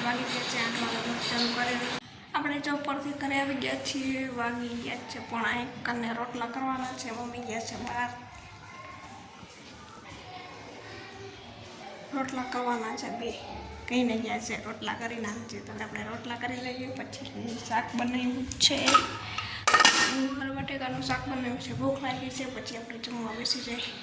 વાગી ગયા છે 8 વાગે ચાલુ કરેલું. આપણે જોબ પરથી ઘરે આવી ગયા છીએ. વાગી ગયા છે 1:30 અને રોટલા કરવાના છે. મમ્મી ગયા છે બહાર. રોટલા કરવાના છે 2 કહીને ગયા છે રોટલા કરી નાખજે. તો આપણે રોટલા કરી લઈએ. પછી શાક બનાવ્યું છે. ગુવાર બટેકાનું શાક બનાવ્યું છે. ભૂખ લાગી છે. પછી આપણે જમવા બેસી જઈએ.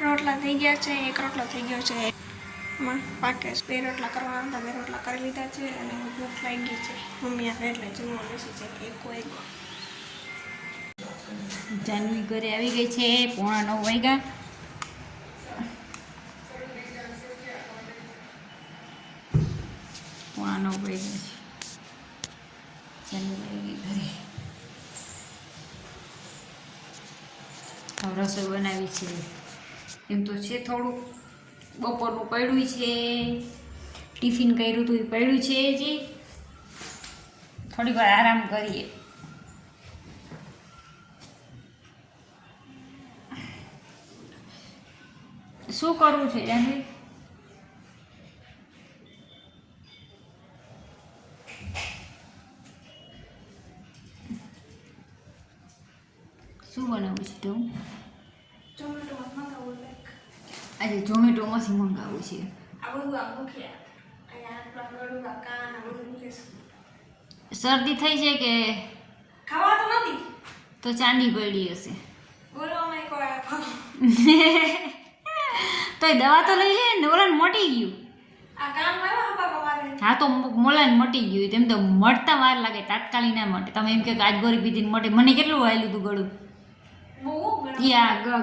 રોટલા થઈ ગયા છે. 1 રોટલો થઈ ગયો છે. એમાં પાકે 2 રોટલા કરવાના હતા. 2 રોટલા કરી લીધા છે. અને ભૂખ લાગી છે. મમ્મી આવે એટલે જમવા બેસી છે. એક જાનવી ઘરે આવી ગઈ છે. 8:45 વાગ્યા. જાનવી આવી ગઈ ઘરે. હવે રસોઈ બનાવી છે. એમ તો છે થોડું બપોરનું પડ્યું છે. ટિફિન કર્યું હતું એ પડ્યું છે. હજી થોડીક વાર આરામ કરીએ. શું કરવું છે જાનવી? શું બનાવવું છે તું? આજે ઝોમેટોમાંથી મંગાવવું છે. શરદી થઈ છે કે ખાવા તો નથી તો ચાંદી પડી હશે? તો એ દવા તો લઈ લે ને. ઓલાને મટી ગયું. હા તો મોલાને મટી ગયું. તેમ તો મળતા વાર લાગે. તાત્કાલિક ના મટે. તમે એમ કે આજગોરી પીધીને મટે. મને કેટલું વાયેલું હતું ગળું.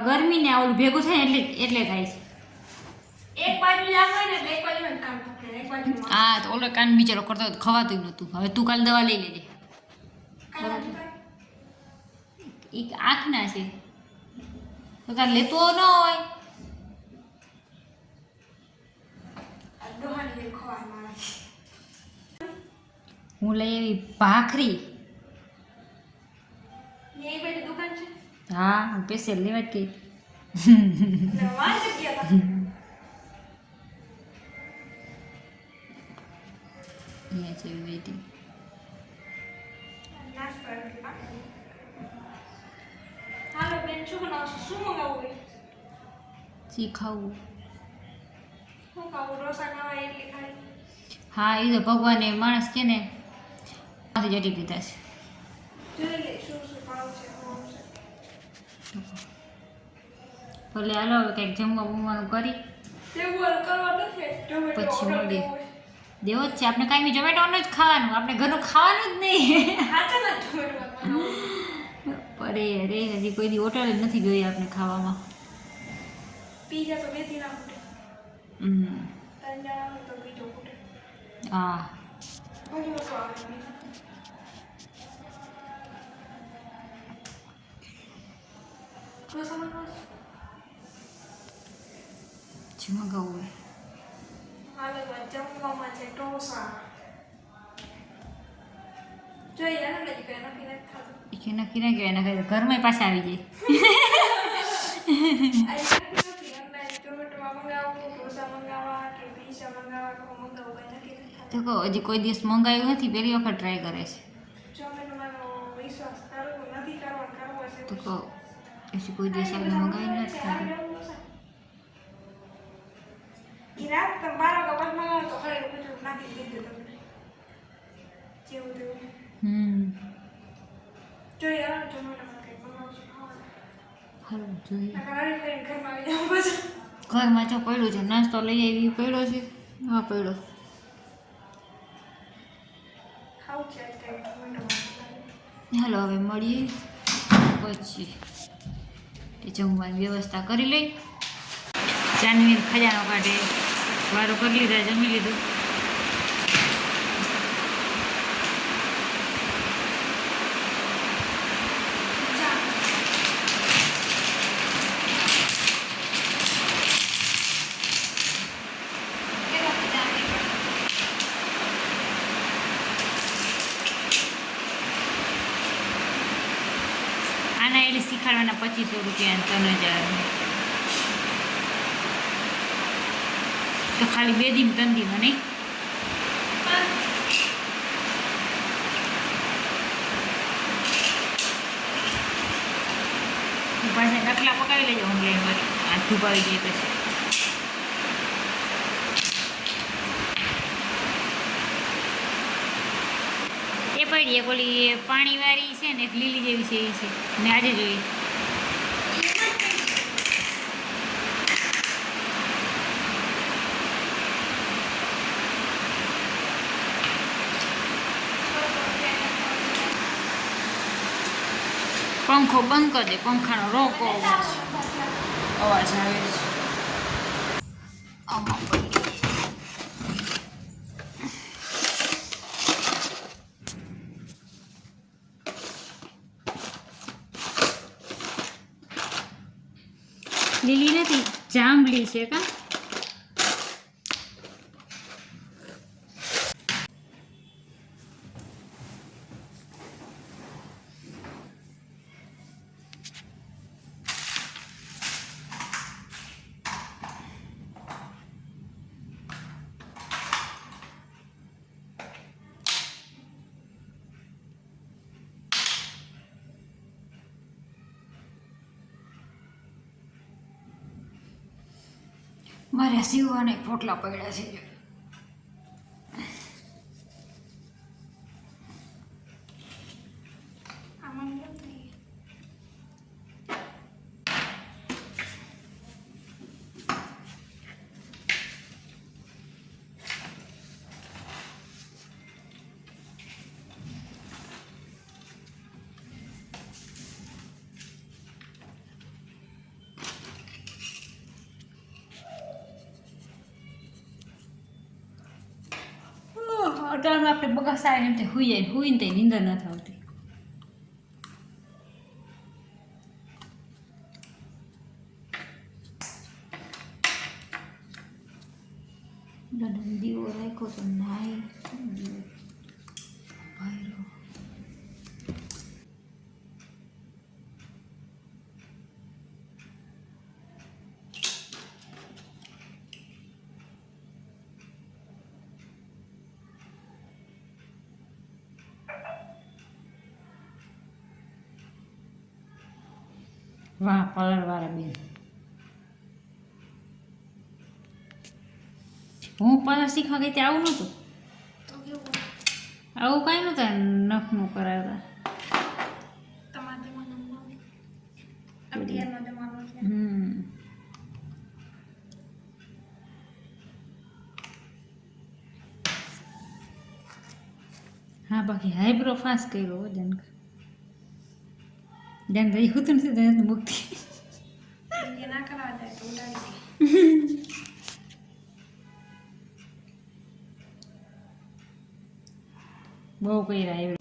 ગરમી ને ઓલું ભેગું થાય ને એટલે થાય છે. હા તો ઓલો કાન બિચારો કરતો ખવાતું નહોતું. હવે તું કાલ દવા લઈ લેજે. એક આંખના છે તો તાર લેતો ન હોય. હું લઈ આવી ભાખરી. હા સ્પેશિયલ લેવા જ ગઈ. અહીંયા છે વેટી. શીખાવું. હા એ તો ભગવાને માણસ કે ને માંથી જટી પીધા છે. ભલે હાલો હવે કંઈક જમવા બમવાનું કરી પછી મળીએ. દેવો જ છે આપણે. કાંઈ ઝોમેટોનું જ ખાવાનું. આપણે ઘરનું ખાવાનું જ નહીં. અરે અરે હજી કોઈ દી હોટલ જ નથી ગઈ આપણે ખાવામાં. હા શું મંગાવવું? જમવામાં છે ઢોસા. જોઈએ ને લઈ ગઈ નથી થતું. કે નક્કી ના કહેવાય એના ઘરે ઘરમાં પાછા આવી જાય ઝોમેટોમાં મંગાવું ઢોસા મંગાવવા કે પીઝા મંગાવવા કે મંગાવું કંઈ નક્કી નથી થતું. તો કહો હજી કોઈ દિવસ મંગાવ્યું નથી પહેલી વખત ટ્રાય કરે છે ઝોમેટોમાં વિશ્વાસ કરવો નથી કરવો કરવો છે તો કહો હજી કોઈ દિવસ આપણે મંગાવી નથી ખાધું ઈ રાત તમે 12 વાગ્યા બાદ મંગાવો તો ખરેખર બધું નાખી દીધું તમને જેવું તેવું જોઈએ હાલો ઝોમેટોમાં કંઈક મંગાવશું ખાવાનું. હાલો જોઈએ નકર હરી ફરીને ઘરમાં આવી જાવ પાછું. ઘરમાં જો પડ્યું છે નાસ્તો લઈ આવી પડ્યો છે હા પડ્યો ખાવું છે આજ કંઈક ઝોમેટોમાં. હાલો હવે મળીએ પછી તે જમવાની વ્યવસ્થા કરી લઈ જાનવીર ખજાનો કાઢે વારો કરી લીધા જમી લીધું આના એટલે શીખાડવાના 2500 રૂપિયા 3000 તો ખાલી 2 દી 3 દી મને પાછા ડકલા પકાવી લેજો ઓનલાઈન મારી હાથ ધુપાવી જાય પછી એ પડી એક ઓલી પાણીવાળી છે ને એક લીલી જેવી છે એ છે ને આજે જોઈએ પંખો બંધ કરી દે પંખાનો રોકો અવાજ આવે છે આમાં પડી લીલી નથી જાંબલી છે કા મારે સીવવાના પોટલા પડ્યા છે આમાં કેમ થઈ અટાણું આપણે બગસ આવે એમ તે હુઈ જાય હુઈને તે નીંદર નથી આવતી દીવો રાખ્યો તો નાય ભાઈરો વાહ પાર્લરવાળા બેન હું પાર્લર શીખવા ગઈ ત્યાં આવું નહોતું તો કેવું આવું કાંઈ નહોતા નખનું કરાવતા તમારે જમાનામાં આવે અત્યારનો જમાનો છે હા બાકી હાઈબ્રો ફાસ્ટ કર્યો જન જન ભાઈ હું તો નથી તને મુક્તિ એ ના કરાવવા જાય તો ઉડાડી દે બહુ કર્યા હાઈબ્રો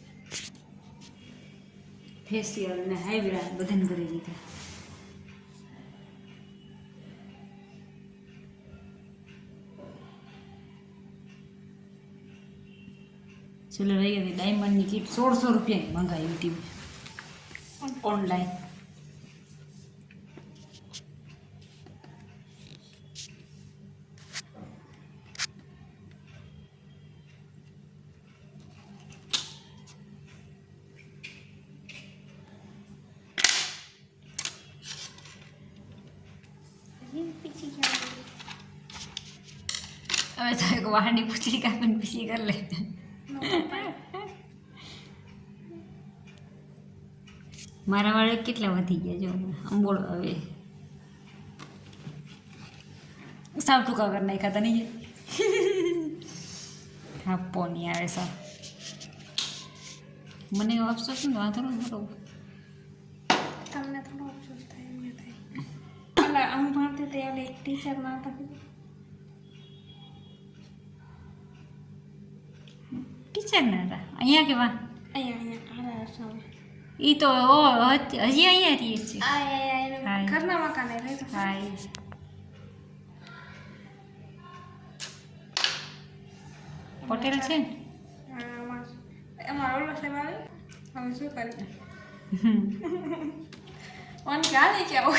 ફેશિયલ ને હાઈબ્રા બધાને કરી દીધા ચલો રહી હતી ડાયમંડની કીટ 1600 રૂપિયાની મંગાવી હતી ઓનલાઈન. પીછી ગયા હવે તો એક વાહની પૂછડી કાપીને પીસી કરી લે. મારા વાળે કેટલા વધી ગયા જો અંબોળ હવે સાવ ટૂંકા કરી નાખ્યા તા નહીં. આપો નહીં આવે સાવ. મને એવો અફસોસ ને વાંધો ન કરો. તમને થોડો અફસોસ થાય એમને થાય. એટલે આમ ભણતી તે એટલે એક ટીચર ના હતા. ટીચર ના હતા અહીંયા કેવા અહીંયા આરા સામે એ તો હજી અહીંયા રહીએ છે. આ ઘરના મકાને રહેતો. હા પટેલ છે ને. એમાં ઓલો સાહેબ આવે હવે શું કરી ઓન ક્યાં નહીં ક્યાં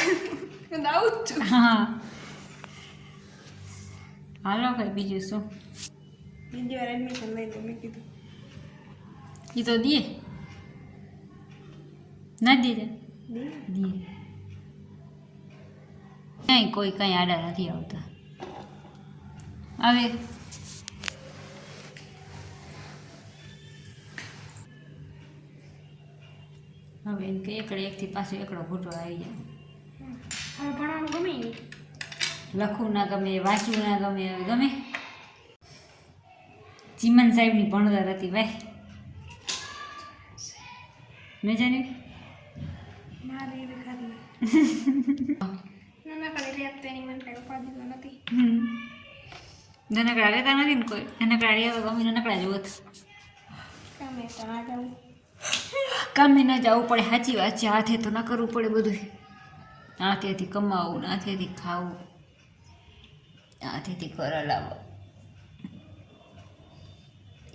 હું આવું જ છું. હા હાલો કઈ બીજું શું બીજી વાર એડમિશન લઈ લે મેં કીધું એ તો દે ના દીધે દે દે નહીં કોઈ કંઈ આડા નથી આવતા. હવે હવે એમ કે એકડે એકથી પાછો એકડો ઘૂંટો આવી જાય. હવે ભણવાનું ગમે નહીં. લખવું ના ગમે વાંચવું ના ગમે હવે ગમે. ચીમન સાહેબની ભણતર હતી ભાઈ મેં જાણ્યું મારી એવી ખાધી નાના રેત તેની મને કઈ ઉપાધિ તો નથી. નાનકડા રહેતા નથી ને કોઈ. નાનકડા રહ્યા તો ગમે નાનકડા જ હોત. કામે તો ના જવું. કામે ન જવું પડે સાચી વાત છે. હાથે તો ના કરવું પડે બધું. હાથેથી કમાવું હાથેથી ખાવું હાથેથી ઘર લાવવા.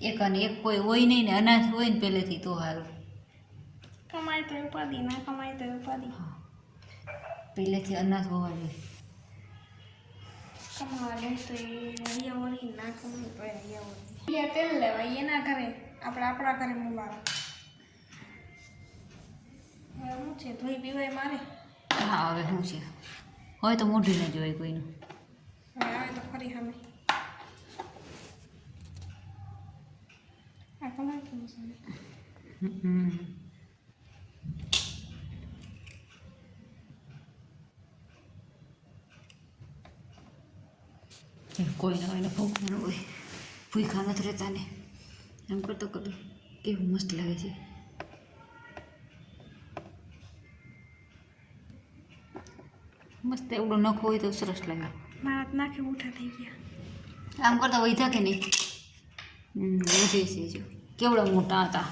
એક અને એક કોઈ હોય નહીં ને અનાથ હોય ને પહેલેથી તો સારું. કમાય તો ઉપાધિ ના કમાય તો ઉપાધિ. પહેલેથી અનાથ હોવા જોઈએ. કમાવા લે તો અહીંયા વળી ના કમાય તો અહીંયા વળી તેલ લેવાય એના ઘરે આપણે આપણા ઘરે મુબારક. હવે શું છે ધોઈ પીવાય મારે. હા હવે શું છે હવે તો મોઢું ન જોવાય કોઈનું. હવે આવે તો ફરી સામે આ કમાય તો કોઈ ના હોય ને ભૂખવાનું હોય. ભૂખા નથી રહેતા ને એમ કરતો કરતો કેવું મસ્ત લાગે છે. મસ્ત એવડો નખો હોય તો સરસ લાગે. મારા નાખે ઉઠા થઈ ગયા. આમ કરતા વૈધા કે નહીં વધે છે જો કેવડા મોટા હતા.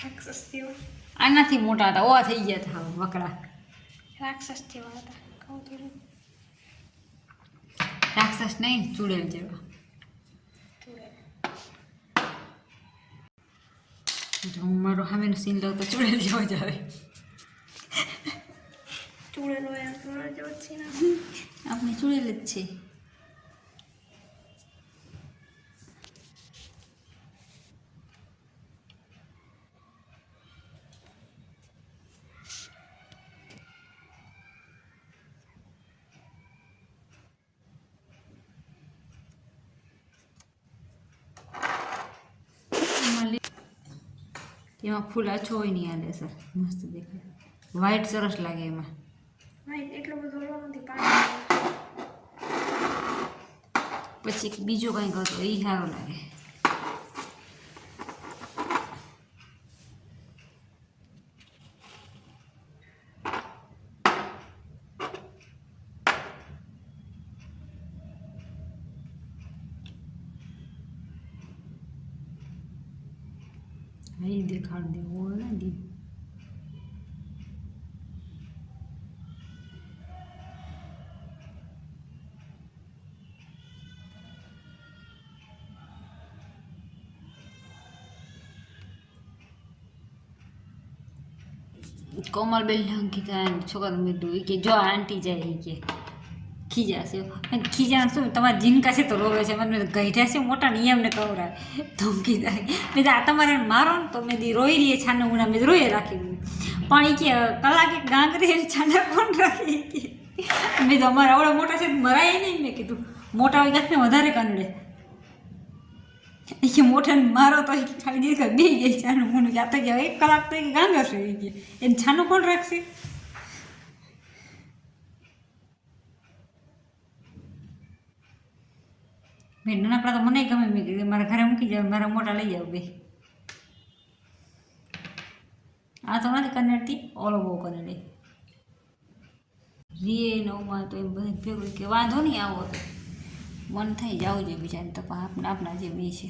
રાક્ષસ જેવા આનાથી મોટા હતા ઓવા થઈ ગયા હતા વકડા. રાક્ષસ જેવા હતા કહું તો રાક્ષસ નહીં ચૂડેલ જેવા. હું મારો સામેનો સીન લઉં તો ચૂડેલ જેવો જ આવે. ચૂડેલો એમ ચૂડેલ જેવો જ છે ને. આપણે ચૂડેલ જ છે. એમાં ફૂલ આછો હોય નહીં આલે સર મસ્ત દેખાય. વ્હાઈટ સરસ લાગે એમાં. ભાઈ એટલો બધો ઓલો નથી પાણી. પછી બીજો કંઈક હતો એ સારો લાગે. અહીં દેખાડ દેવો નથી. કોમલબેન અંકિતા છોકરા કીધું કે જો આંટી જાય એ કે ખીજાશે ખીજા શું તમારા જીનકા છે તો રોવે છે મને ગઈઢા છે મોટા ને એમને કવરાય તો કીધા મેં આ તમારે મારો ને તો મેં રોઈ રહીએ છાના ઉના મેં રોઈએ રાખી પણ એ કે કલાકે ગાંગરી છાના કોણ રાખી કે મેં તો અમારા આવડા મોટા છે મરાય નહીં મેં કીધું મોટા હોય ને વધારે કંડે એ કે મોટાને મારો તો ખાલી દીકરા બે ગઈ છાનું મોનું જાતો ગયા 1 કલાક તો ગાંગર છે એ કે એને છાનું કોણ રાખશે મેં નાનકડા તો મને ગમે મેં કીધું મારા ઘરે મૂકી જાવ મારા મોટા લઈ જાવ બે આ તો નથી કનેડતી ઓલો બહુ કનેડે રીએ નવમાં તો એમ બધું ભેગું કે વાંધો નહીં આવો તો મન થઈ જવું જોઈએ બીજાને તો પણ આપણા જે બે છે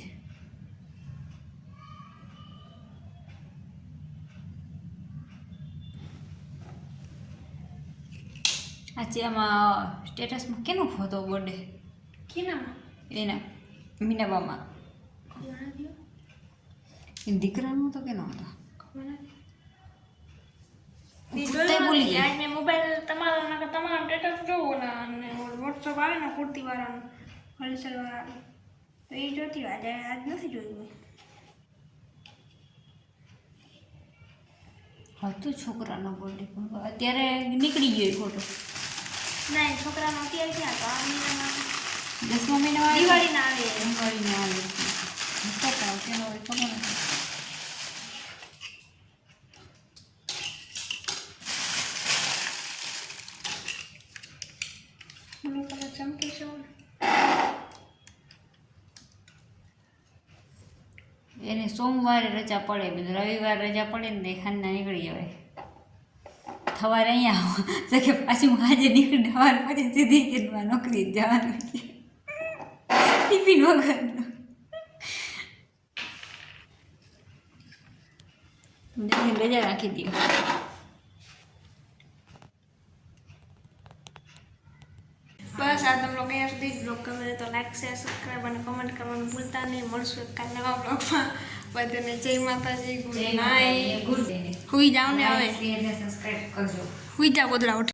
આજે આમાં સ્ટેટસમાં કેનો ફોટો બર્થડે કેનામાં એના મીનાબામાં એ દીકરાનો તો કેનો હતો ભૂલી ગયા મેં મોબાઈલ તમારો સ્ટેટસ જોવો ને અને વોટ્સઅપ આવે ને કુર્તી વાળાનું હોલસેલ વાળાનું તો એ જોતી આજે આજ નથી જોયું મેં હતું છોકરાનો બર્થડે પણ અત્યારે નીકળી ગયો ફોટો ના છોકરાનો અત્યારે ક્યાં તો આ મહિનામાં 10મા મહિનામાં દિવાળીના આવે તેનો હોય ખબર નથી મને કલર ચમકી છે એને સોમવારે રજા પડે બીજું રવિવાર રજા પડે ને ખાનના નીકળી જવાય સવારે અહીંયા આવો તો કે પાછી હું આજે નીકળી સવારે પછી સીધી કિરણમાં નોકરી જવાનું છે ટિફિન વગર રજા રાખી દો બસ આ તમને અહીંયા સુધી જ બ્લોગ ગમે તો લાઈક શેર સબસ્ક્રાઈબ અને કમેન્ટ કરવાનું ભૂલતા નહીં મળશું એક કાલ નવા બ્લોગમાં બધાને જય માતાજી ગુડ નાઇટ ગુડ ડે હુઈ જાવ ને હવે સબસ્ક્રાઇબ કરજો હુઈ જાવ ગોદડા ઉઠી